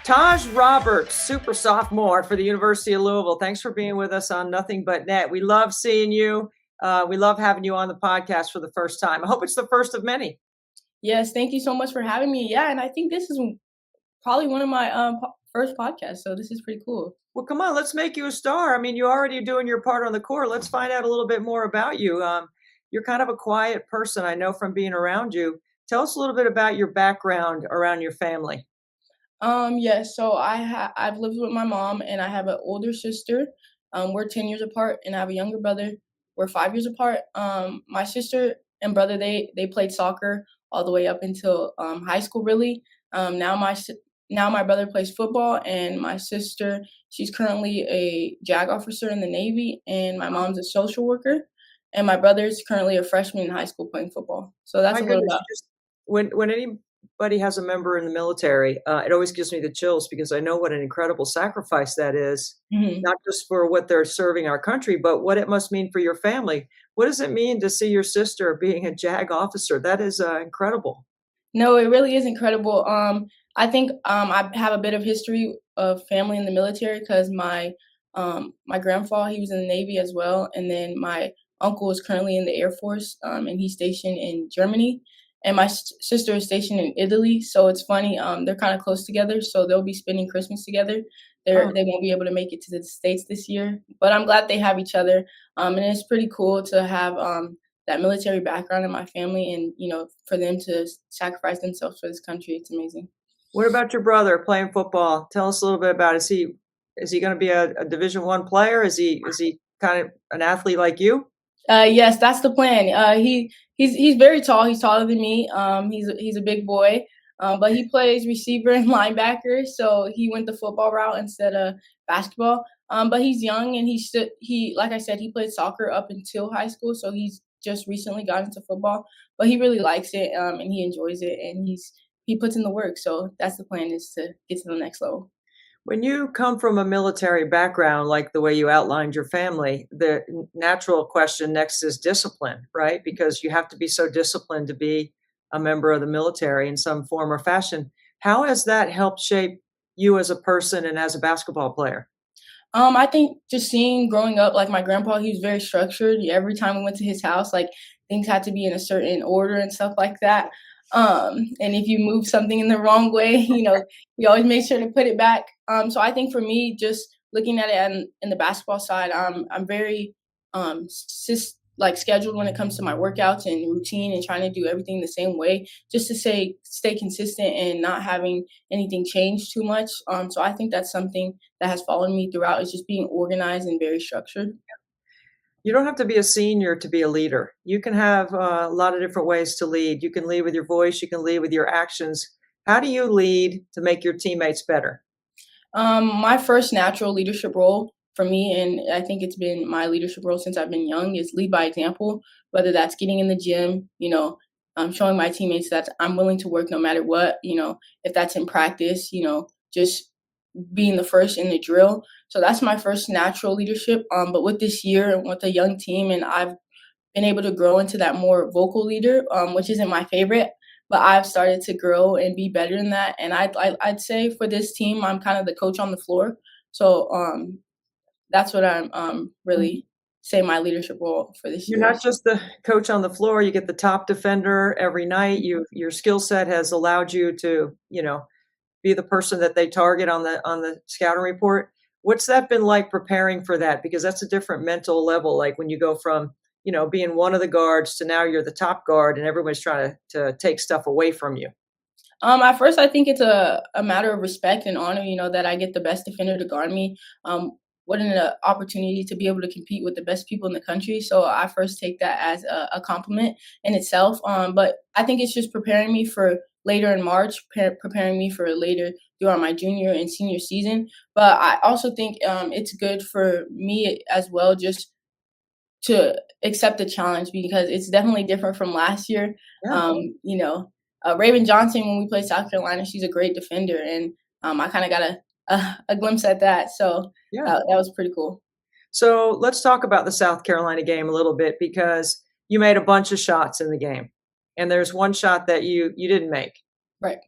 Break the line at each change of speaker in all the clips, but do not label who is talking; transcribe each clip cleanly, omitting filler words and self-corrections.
Taj Roberts, super sophomore for the University of Louisville. Thanks for being with us on Nothing But Net. We love seeing you. We love having you on the podcast for the first time. I hope it's the first of many.
Yes, thank you so much for having me. Yeah, and I think this is probably one of my first podcasts, so this is pretty cool.
Well, come on, let's make you a star. I mean, you're already doing your part on the court. Let's find out a little bit more about you. You're kind of a quiet person, I know from being around you. Tell us a little bit about your background around your family.
Yes, so I've lived with my mom and I have an older sister. We're 10 years apart and I have a younger brother. We're 5 years apart. My sister and brother they played soccer all the way up until high school really. Now my brother plays football and my sister she's currently a JAG officer in the Navy and my mom's a social worker and my brother's currently a freshman in high school playing football. So that's
My
a little
goodness,
about.
you just when anybody has a member in the military, it always gives me the chills because I know what an incredible sacrifice that is,
Mhm.
not just for what they're serving our country, but what it must mean for your family. What does it mean to see your sister being a JAG officer? That is incredible.
No, it really is incredible. I think I have a bit of history of family in the military because my grandpa he was in the Navy as well, and then my uncle is currently in the Air Force, and he's stationed in Germany, and my sister is stationed in Italy. So it's funny, they're kind of close together, so they'll be spending Christmas together.
Oh,
They won't be able to make it to the States this year, but I'm glad they have each other, and it's pretty cool to have that military background in my family and for them to sacrifice themselves for this country. It's amazing.
what about your brother playing football? Tell us a little bit about. Is he going to be a Division One player? Is he kind of an athlete like you?
Yes, that's the plan. He's very tall. He's taller than me. He's a big boy, but he plays receiver and linebacker. So he went the football route instead of basketball. But he's young and he like I said he played soccer up until high school. So he's just recently got into football, but he really likes it and he enjoys it and he puts in the work. So that's the plan is to get to the next level.
When you come from a military background, like the way you outlined your family, the natural question next is discipline, right? Because you have to be so disciplined to be a member of the military in some form or fashion. How has that helped shape you as a person and as a basketball player?
I think just seeing growing up, like my grandpa, he was very structured. Every time we went to his house, like things had to be in a certain order and stuff like that. And if you move something in the wrong way, he always made sure to put it back. So I think for me, just looking at it in the basketball side, I'm very like scheduled when it comes to my workouts and routine and trying to do everything the same way, just to stay consistent and not having anything change too much. So I think that's something that has followed me throughout is just being organized and very structured.
You don't have to be a senior to be a leader. You can have a lot of different ways to lead. You can lead with your voice, you can lead with your actions. How do you lead to make your teammates better?
My first natural leadership role for me, and I think it's been my leadership role since I've been young, is lead by example. Whether that's getting in the gym, showing my teammates that I'm willing to work no matter what. If that's in practice, just being the first in the drill. So that's my first natural leadership. But with this year and with a young team, and I've been able to grow into that more vocal leader, which isn't my favorite, but I've started to grow and be better in that. And I'd say for this team, I'm kind of the coach on the floor. So that's what I'm really say my leadership role for this
You're
year
not
is.
just the coach on the floor, you get the top defender every night. Your skill set has allowed you to, be the person that they target on the scouting report. What's that been like preparing for that? Because that's a different mental level, like when you go from, being one of the guards to now you're the top guard and everyone's trying to take stuff away from you.
At first, I think it's a matter of respect and honor, that I get the best defender to guard me. What an opportunity to be able to compete with the best people in the country. So I first take that as a compliment in itself. But I think it's just preparing me for later in March, preparing me for later throughout my junior and senior season. But I also think it's good for me as well, just to accept the challenge because it's definitely different from last year.
Yeah.
Raven Johnson, when we played South Carolina, she's a great defender, and I kind of got a glimpse at that. So
Yeah.
that was pretty cool.
So let's talk about the South Carolina game a little bit because you made a bunch of shots in the game, and there's one shot that you didn't make.
Right.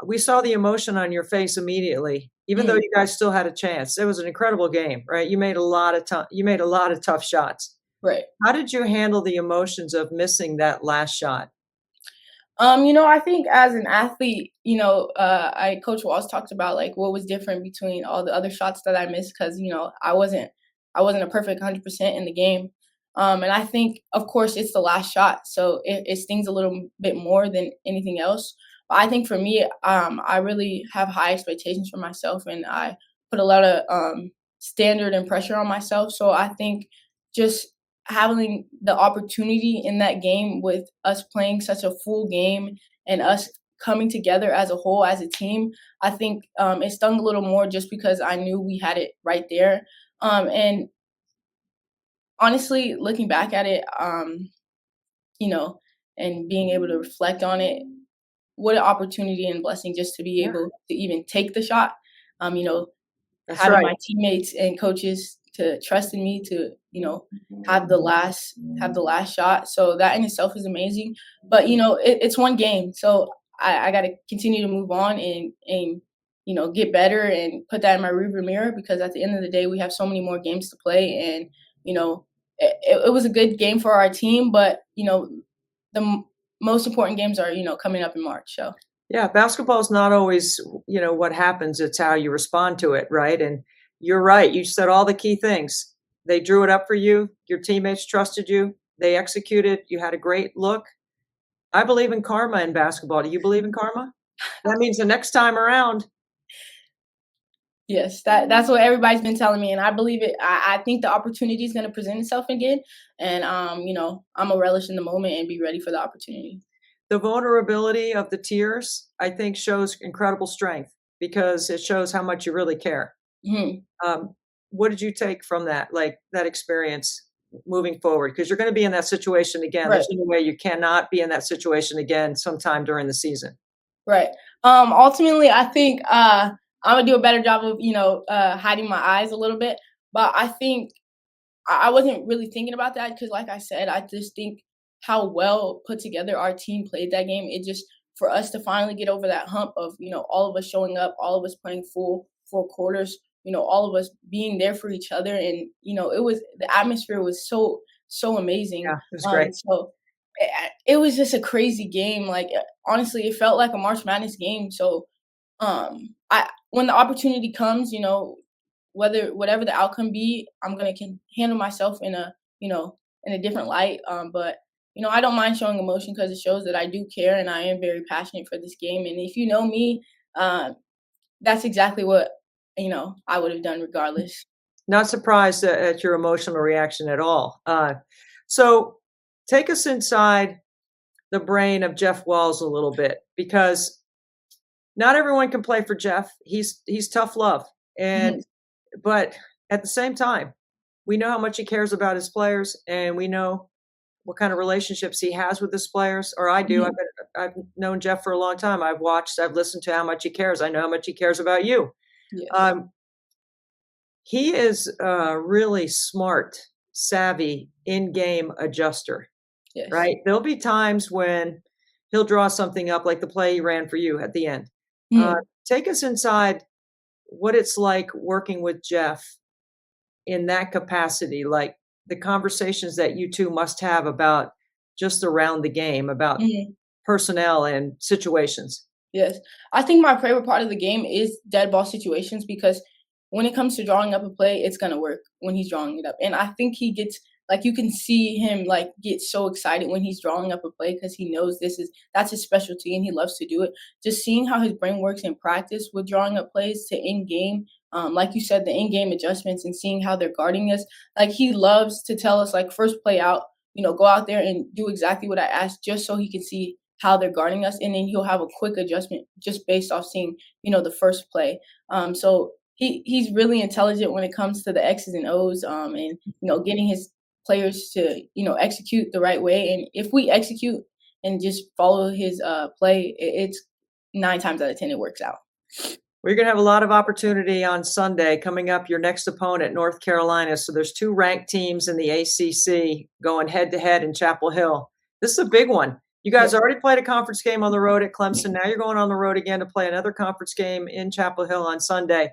We saw the emotion on your face immediately, even though
Mhm,
you guys still had a chance. It was an incredible game, right? You made a lot of tough shots.
right.
How did you handle the emotions of missing that last shot?
I think as an athlete, I Coach Walls talked about like what was different between all the other shots that I missed because I wasn't a perfect 100% in the game. And I think, of course, it's the last shot, so it stings a little bit more than anything else. But I think for me, I really have high expectations for myself, and I put a lot of standard and pressure on myself. So I think just having the opportunity in that game with us playing such a full game and us coming together as a whole as a team, I think it stung a little more just because I knew we had it right there. And honestly, looking back at it, you know, and being able to reflect on it, what an opportunity and blessing just to be
Yeah,
able to even take the shot. Um, you know,
that's
Having
right.
my teammates and coaches to trust in me to, have the last shot. So that in itself is amazing. But it's one game, so I got to continue to move on and get better and put that in my rearview mirror because at the end of the day we have so many more games to play and it was a good game for our team, but the most important games are coming up in March. So
Yeah, basketball is not always, what happens, it's how you respond to it, right? And you're right, you said all the key things. They drew it up for you, your teammates trusted you, they executed, you had a great look. I believe in karma in basketball. Do you believe in karma? That means the next time around.
yes, that's what everybody's been telling me, and I believe it. I think the opportunity is going to present itself again, and I'm gonna relish in the moment and be ready for the opportunity.
The vulnerability of the tears, I think, shows incredible strength because it shows how much you really care.
Mhm.
Um, what did you take from that, like, that experience moving forward? Because 'Cause you're gonna be in that situation again.
Right,
There's no way you cannot be in that situation again sometime during the season.
right. Ultimately, I think I'm gonna do a better job of hiding my eyes a little bit, but I think I wasn't really thinking about that because, like I said, I just think how well put together our team played that game. It just for us to finally get over that hump of all of us showing up, all of us playing full four quarters, all of us being there for each other, and it was the atmosphere was so amazing.
Yeah, it was great.
So it was just a crazy game. Like honestly, it felt like a March Madness game. So I when the opportunity comes, whatever the outcome be, I'm gonna can handle myself in a different light. But I don't mind showing emotion because it shows that I do care and I am very passionate for this game. And if you know me, uh, that's exactly what I would have done regardless.
Not surprised at your emotional reaction at all. So take us inside the brain of Jeff Walls a little bit because not everyone can play for Jeff. He's tough love, and
Mhm,
but at the same time, we know how much he cares about his players, and we know what kind of relationships he has with his players, or I do.
mhm,
I've known Jeff for a long time. I've listened to how much he cares. I know how much he cares about you.
yes,
Um, he is a really smart, savvy in-game adjuster,
yes.
right? There'll be times when he'll draw something up like the play he ran for you at the end. Uh,
Mhm.
take us inside what it's like working with Jeff in that capacity, like the conversations that you 2 must have about just around the game, about
Mhm.
personnel and situations.
Yes. I think my favorite part of the game is dead ball situations because when it comes to drawing up a play, it's gonna work when he's drawing it up. And I think he gets like you can see him like get so excited when he's drawing up a play because he knows that's his specialty and he loves to do it. Just seeing how his brain works in practice with drawing up plays to in game, like you said, the in game adjustments and seeing how they're guarding us. Like he loves to tell us like first play out, go out there and do exactly what I asked just so he can see how they're guarding us, and then he'll have a quick adjustment just based off seeing, the first play. So he's really intelligent when it comes to the X's and O's, and getting his players to execute the right way. And if we execute and just follow his play, it's 9 times out of 10 it works out.
We're gonna have a lot of opportunity on Sunday coming up, your next opponent, North Carolina. So there's 2 ranked teams in the ACC going head to head in Chapel Hill. This is a big one. You guys
Yes.
already played a conference game on the road at Clemson. Now you're going on the road again to play another conference game in Chapel Hill on Sunday.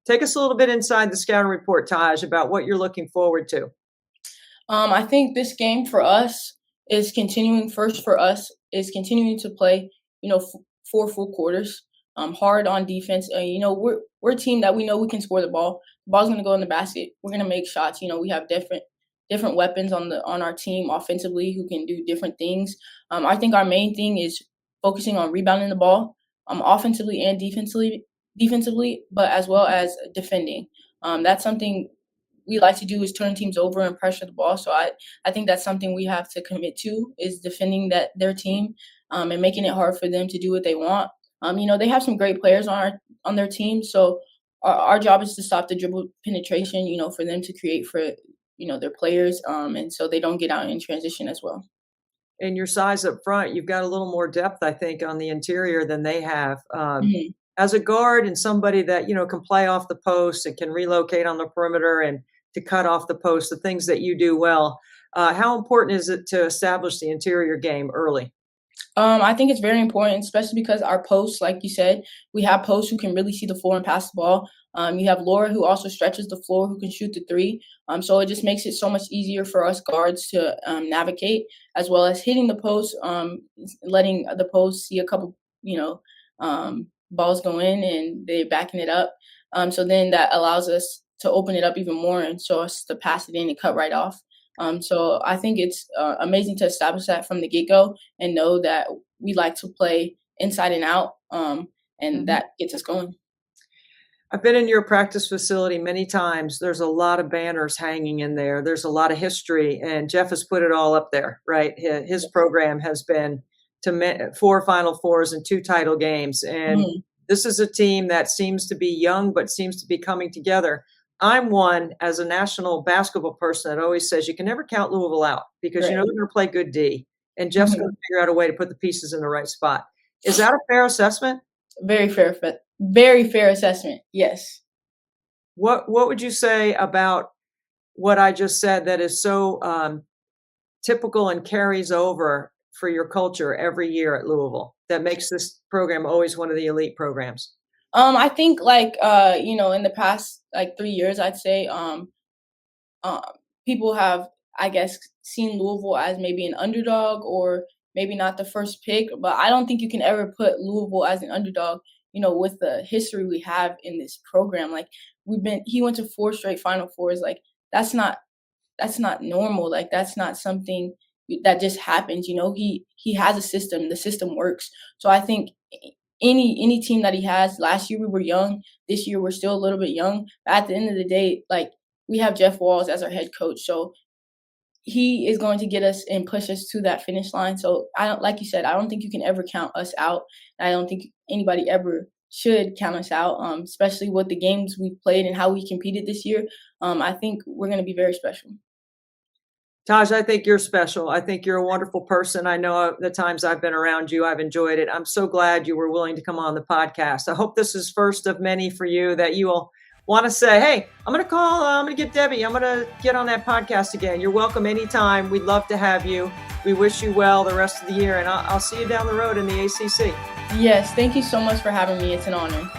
Take us a little bit inside the scouting report, Taj, about what you're looking forward to.
I think this game for us is continuing. First for us is continuing to play, 4 full quarters, hard on defense. We're a team that we know we can score the ball. The ball's gonna go in the basket. We're gonna make shots. We have different weapons on our team offensively who can do different things. I think our main thing is focusing on rebounding the ball, offensively and defensively, but as well as defending. That's something we like to do is turn teams over and pressure the ball. So I think that's something we have to commit to is defending their team and making it hard for them to do what they want. They have some great players on their team, so our job is to stop the dribble penetration. For them to create for their players, and so they don't get out in transition as well.
And your size up front, you've got a little more depth, I think, on the interior than they have.
Mhm.
As a guard and somebody that can play off the post and can relocate on the perimeter and to cut off the post, the things that you do well. How important is it to establish the interior game early?
I think it's very important, especially because our posts, like you said, we have posts who can really see the floor and pass the ball. You have Laura who also stretches the floor, who can shoot the three. So it just makes it so much easier for us guards to navigate, as well as hitting the post, letting the post see a couple, balls go in and they're backing it up. So then that allows us to open it up even more and so us to pass it in and cut right off. So I think it's amazing to establish that from the get-go and know that we like to play inside and out, and that gets us going.
I've been in your practice facility many times. There's a lot of banners hanging in there. There's a lot of history, and Jeff has put it all up there, right? His program has been to 4 Final Fours and 2 title games, and
Mhm.
this is a team that seems to be young but seems to be coming together. I'm one, as a national basketball person, that always says you can never count Louisville out because
Right.
they're going to play good D, and Jeff's going
Mhm.
to figure out a way to put the pieces in the right spot. Is that a fair assessment?
Very fair assessment. Yes.
What would you say about what I just said that is so typical and carries over for your culture every year at Louisville that makes this program always one of the elite programs?
I think in the past 3 years, I'd say um, people have, I guess, seen Louisville as maybe an underdog or maybe not the first pick, but I don't think you can ever put Louisville as an underdog, with the history we have in this program. Like he went to 4 straight Final Fours. Like that's not normal. Like that's not something that just happens. He has a system. The system works. So I think any team that he has. Last year we were young. This year we're still a little bit young. But at the end of the day, we have Jeff Walls as our head coach. So he is going to get us and push us to that finish line. So like you said, I don't think you can ever count us out. I don't think anybody ever should count us out, especially with the games we've played and how we competed this year. I think we're going to be very special.
Taj, I think you're special. I think you're a wonderful person. I know the times I've been around you, I've enjoyed it. I'm so glad you were willing to come on the podcast. I hope this is first of many for you that you will want to say, hey, I'm going to get Debbie. I'm going to get on that podcast again. You're welcome anytime. We'd love to have you. We wish you well the rest of the year, and I'll see you down the road in the ACC.
Yes, thank you so much for having me. It's an honor.